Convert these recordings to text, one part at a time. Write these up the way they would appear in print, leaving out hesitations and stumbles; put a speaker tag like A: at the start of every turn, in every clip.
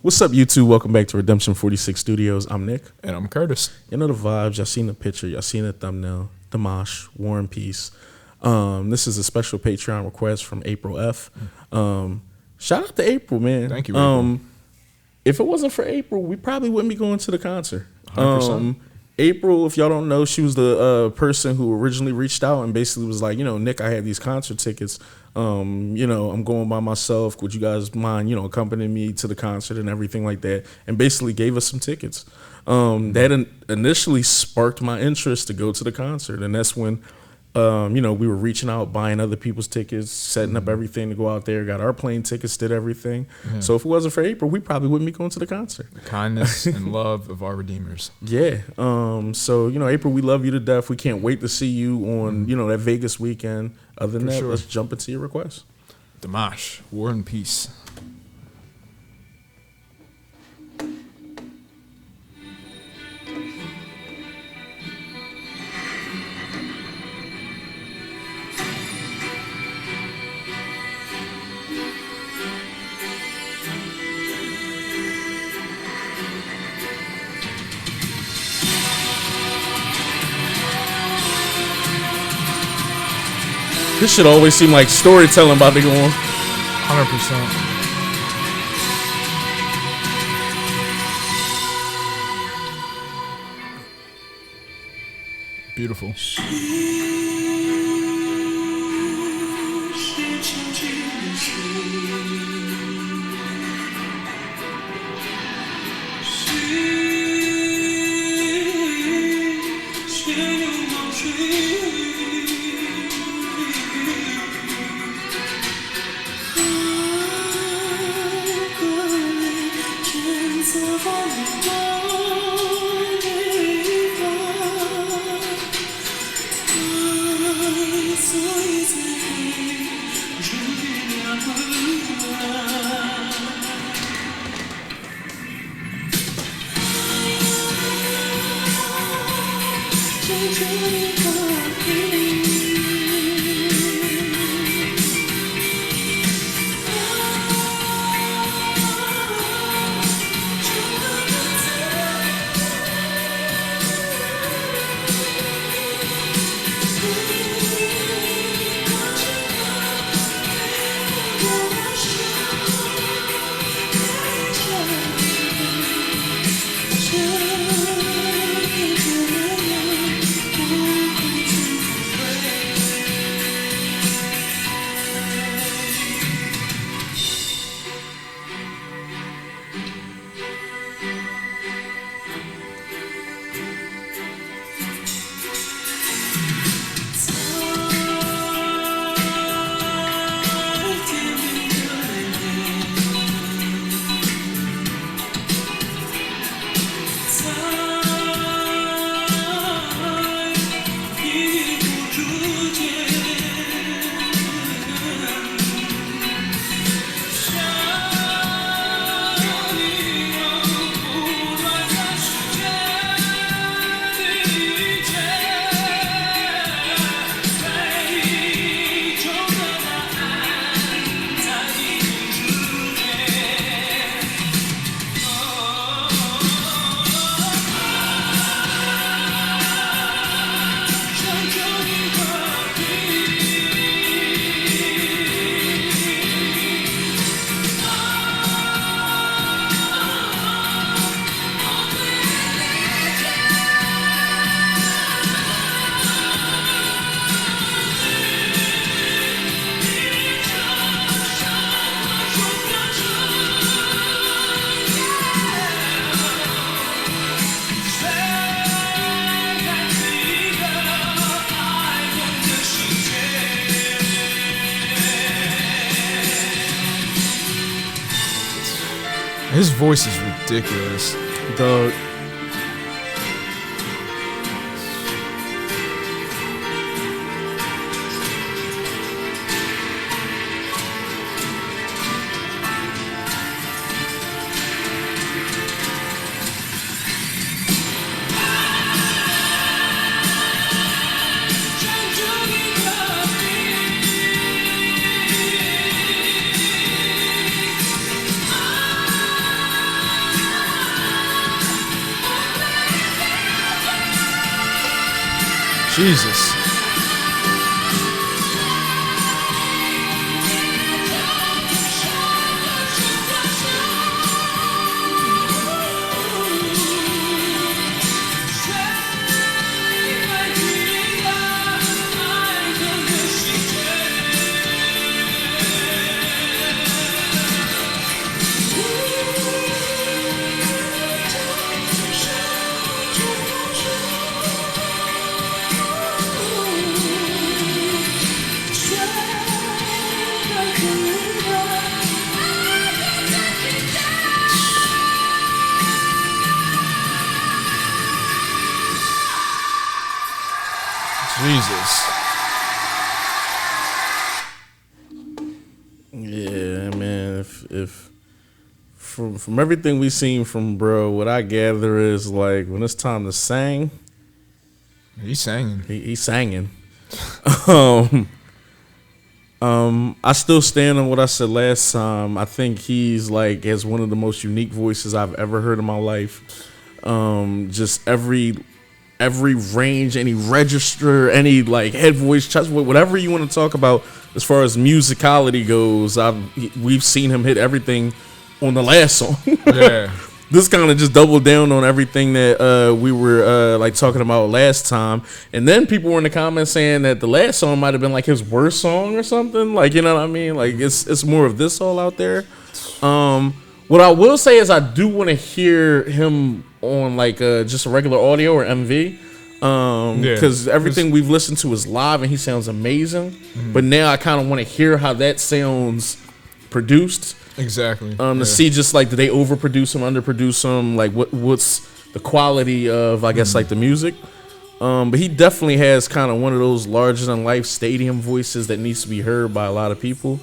A: What's up, YouTube? Welcome back to Redemption 46 Studios. I'm Nick.
B: And I'm Curtis.
A: You know the vibes. Y'all seen the picture. Y'all seen the thumbnail. Dimash, War and Peace. This is a special Patreon request from April F. Shout out to April, man.
B: Thank you, April.
A: If it wasn't for April, we probably wouldn't be going to the concert.
B: 100%.
A: April, if y'all don't know, she was the person who originally reached out and basically was like, Nick, I have these concert tickets. I'm going by myself. Would you guys mind, accompanying me to the concert and everything like that? And basically gave us some tickets. That initially sparked my interest to go to the concert. And that's when, we were reaching out, buying other people's tickets, setting up everything to go out there, got our plane tickets, did everything. Yeah. So if it wasn't for April, we probably wouldn't be going to the concert.
B: The kindness and love of our Redeemers.
A: Yeah. So, April, we love you to death. We can't wait to see you on, that Vegas weekend. Other than that, let's jump into your request.
B: Dimash, War and Peace.
A: This shit always seem like storytelling about to go on.
B: 100%. Beautiful. His voice is ridiculous.
A: Dog.
B: Jesus. Jesus.
A: Yeah, man. If from everything we've seen from bro, what I gather is like when it's time to sing,
B: He's singing.
A: he's singing. I still stand on what I said last time. I think he's like has one of the most unique voices I've ever heard in my life. Just every range, any register, any like head voice, chest voice, whatever you want to talk about as far as musicality goes, we've seen him hit everything on the last song.
B: Yeah.
A: This kind of just doubled down on everything that we were like talking about last time, and then people were in the comments saying that the last song might have been like his worst song or something. Like, you know what I mean? Like it's more of this all out there. What I will say is I do want to hear him on like just a regular audio or MV, because everything we've listened to is live and he sounds amazing. Mm-hmm. But now I kind of want to hear how that sounds produced.
B: Exactly.
A: To see just like did they overproduce him, underproduce him, like what's the quality of I guess like the music. But he definitely has kind of one of those larger than life stadium voices that needs to be heard by a lot of people.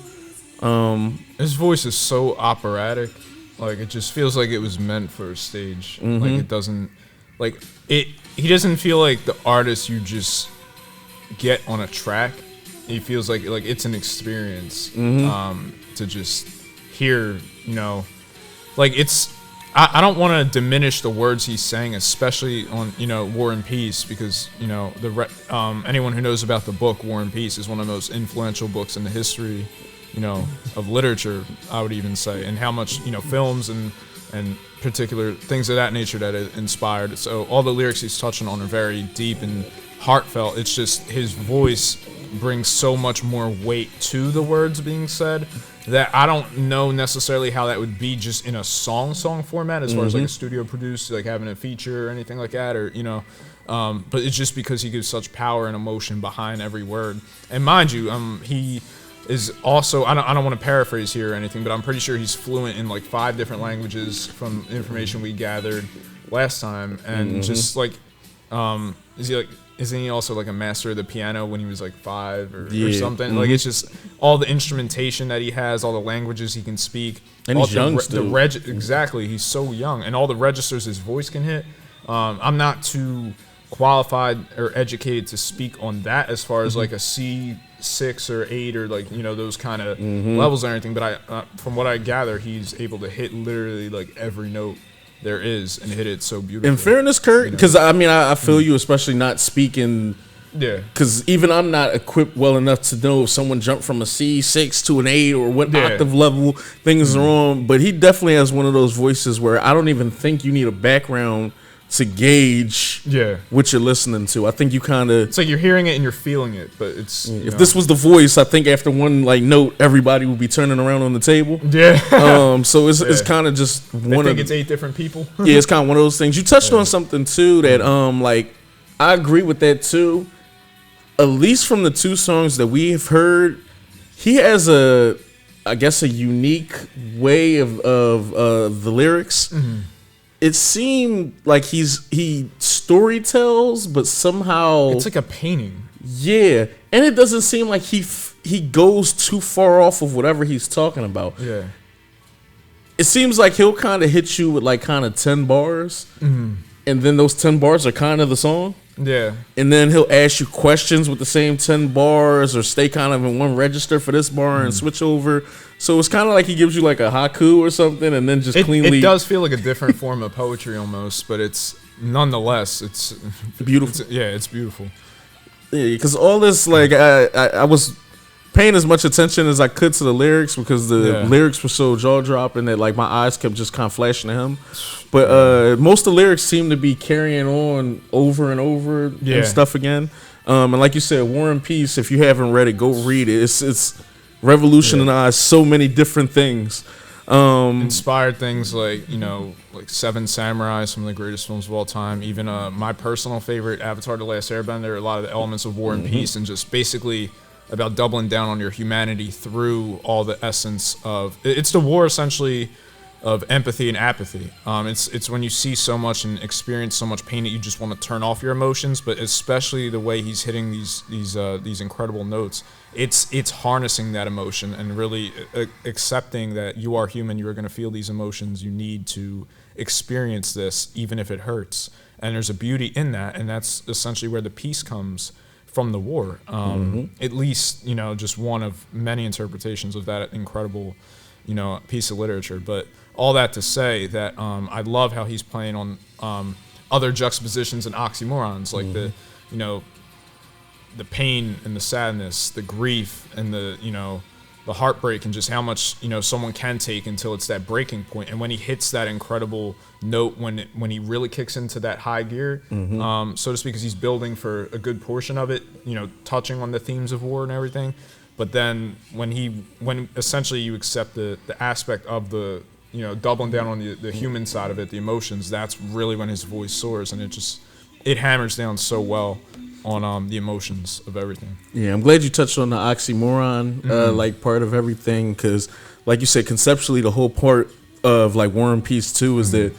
B: His voice is so operatic. Like it just feels like it was meant for a stage.
A: Mm-hmm.
B: Like it doesn't like it he doesn't feel like the artist you just get on a track. He feels like it's an experience to just hear, you know, like it's I don't want to diminish the words he's saying, especially on, you know, War and Peace, because, you know, anyone who knows about the book War and Peace is one of the most influential books in the history, you know, of literature, I would even say, and how much, you know, films and particular things of that nature that it inspired. So all the lyrics he's touching on are very deep and heartfelt. It's just his voice brings so much more weight to the words being said that I don't know necessarily how that would be just in a song format as far as like a studio produced, like having a feature or anything like that, or, you know, but it's just because he gives such power and emotion behind every word. And mind you, he is also, I don't want to paraphrase here or anything, but I'm pretty sure he's fluent in like 5 different languages from information we gathered last time. And just like, isn't he also like a master of the piano when he was like 5 or something? Like it's just all the instrumentation that he has, all the languages he can speak.
A: And
B: all
A: he's young still.
B: Exactly, he's so young. And all the registers his voice can hit. I'm not too qualified or educated to speak on that as far as like a C6 or 8 or like, you know, those kind of levels or anything. But from what I gather, he's able to hit literally like every note there is and hit it so beautifully.
A: In fairness, Kurt, because I mean, I feel you, especially not speaking.
B: Yeah.
A: Because even I'm not equipped well enough to know if someone jumped from a C6 to an 8 or what octave level things are on. But he definitely has one of those voices where I don't even think you need a background to gauge what you're listening to. I think you kind of...
B: It's like you're hearing it and you're feeling it, but it's...
A: If this was the voice, I think after one like note, everybody would be turning around on the table.
B: Yeah.
A: So it's kind of just one
B: I think it's 8 different people.
A: Yeah, it's kind of one of those things. You touched on something too that like I agree with that too. At least from the 2 songs that we have heard, he has I guess a unique way of the lyrics. It seemed like he storytells, but somehow
B: it's like a painting.
A: Yeah, and it doesn't seem like he goes too far off of whatever he's talking about.
B: Yeah,
A: it seems like he'll kind of hit you with like kind of 10 bars, and then those 10 bars are kind of the song.
B: Yeah,
A: and then he'll ask you questions with the same 10 bars, or stay kind of in one register for this bar and switch over. So it's kind of like he gives you like a haiku or something, and then just cleanly...
B: It does feel like a different form of poetry almost, but it's nonetheless, it's
A: beautiful.
B: It's beautiful.
A: because all this, like, I was paying as much attention as I could to the lyrics because the lyrics were so jaw dropping that like my eyes kept just kind of flashing to him. But most of the lyrics seem to be carrying on over and over and stuff again. And like you said, War and Peace. If you haven't read it, go read it. It's revolutionized so many different things.
B: Inspired things like, you know, like Seven Samurai, some of the greatest films of all time. Even my personal favorite, Avatar: The Last Airbender. A lot of the elements of War and Peace, and just basically about doubling down on your humanity through all the essence of it's the war essentially of empathy and apathy. It's when you see so much and experience so much pain that you just want to turn off your emotions, but especially the way he's hitting these incredible notes. It's harnessing that emotion and really accepting that you are human. You are going to feel these emotions. You need to experience this, even if it hurts. And there's a beauty in that, and that's essentially where the peace comes from the war. At least, you know, just one of many interpretations of that incredible, you know, piece of literature. But all that to say that I love how he's playing on other juxtapositions and oxymorons, like the, you know, the pain and the sadness, the grief and the, you know, the heartbreak, and just how much, you know, someone can take until it's that breaking point. And when he hits that incredible note, when he really kicks into that high gear, so to speak, because he's building for a good portion of it, you know, touching on the themes of war and everything. But then when essentially you accept the aspect of the, you know, doubling down on the human side of it, the emotions, that's really when his voice soars, and it hammers down so well on the emotions of everything. Yeah,
A: I'm glad you touched on the oxymoron like part of everything, because like you said, conceptually the whole part of like War and Peace too is that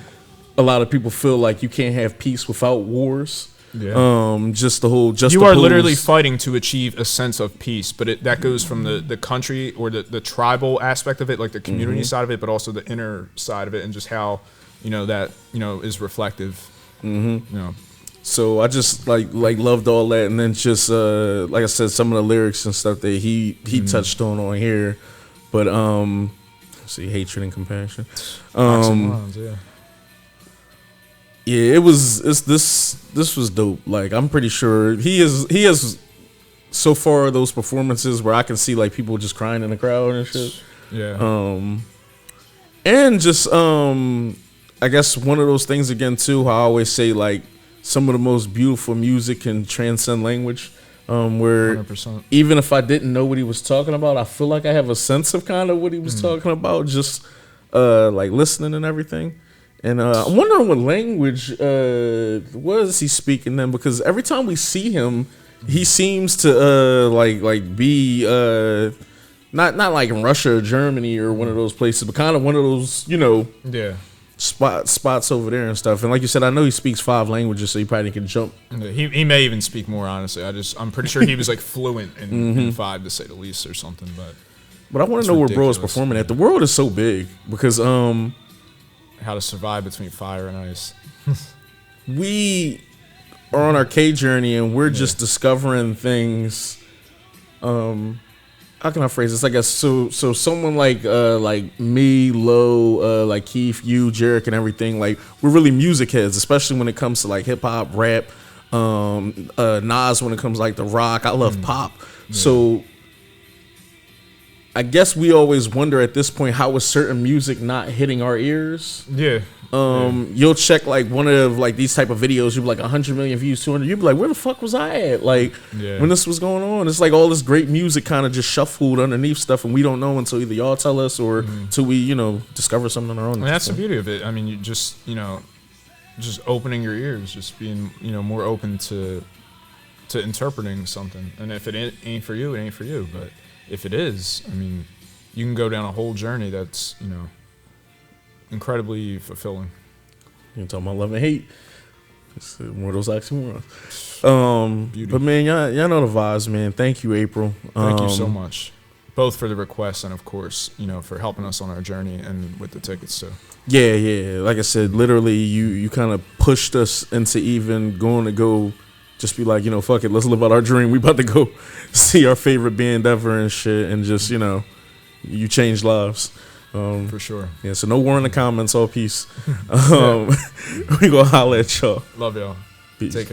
A: a lot of people feel like you can't have peace without wars. Just the whole
B: you are literally fighting to achieve a sense of peace, but that goes from the country or the tribal aspect of it, like the community side of it, but also the inner side of it, and just how, you know, that, you know, is reflective. You know.
A: So I just like loved all that, and then just like I said, some of the lyrics and stuff that he touched on here. But see, hatred and compassion. Yeah, this was dope. Like, I'm pretty sure he has so far those performances where I can see like people just crying in the crowd and shit. And just I guess one of those things again too, how I always say like some of the most beautiful music can transcend language. Where
B: 100%.
A: Even if I didn't know what he was talking about, I feel like I have a sense of kind of what he was talking about, just like listening and everything. And I'm wondering what language was he speaking then, because every time we see him, he seems to like be not like in Russia or Germany or one of those places, but kind of one of those, you know, spots over there and stuff. And like you said, I know he speaks 5 languages, so he probably can jump.
B: He may even speak more, honestly. I'm pretty sure he was like fluent in 5, to say the least, or something. But
A: I want to know where bro is performing at. The world is so big because
B: how to survive between fire and ice.
A: We are on our K journey, and we're just discovering things. How can I phrase this? I guess so someone like me, Lo, like Keith, you, Jarek, and everything, like we're really music heads, especially when it comes to like hip hop, rap, Nas when it comes like the rock. I love pop. So I guess we always wonder at this point, how is certain music not hitting our ears? You'll check like one of like these type of videos, you'll be like 100 million views, 200. You'll be like, where the fuck was I at? Like when this was going on, it's like all this great music kind of just shuffled underneath stuff, and we don't know until either y'all tell us or until we, you know, discover something on our own.
B: And that's the beauty of it. I mean, you just, you know, just opening your ears, just being, you know, more open to interpreting something. And if it ain't for you, it ain't for you. But if it is, I mean, you can go down a whole journey that's, you know, incredibly fulfilling.
A: You're talking about love and hate. It's more of those oxymorons. But man, y'all know the vibes, man. Thank you, April.
B: Thank you so much, both for the request and of course, you know, for helping us on our journey and with the tickets too.
A: Yeah. Like I said, literally, you kind of pushed us into even going to go. Just be like, you know, fuck it, let's live out our dream. We about to go see our favorite band ever and shit, and just, you know, you changed lives.
B: For sure.
A: Yeah, so no war in the comments, all peace. We gonna holler at y'all.
B: Love y'all.
A: Peace.
B: Take care.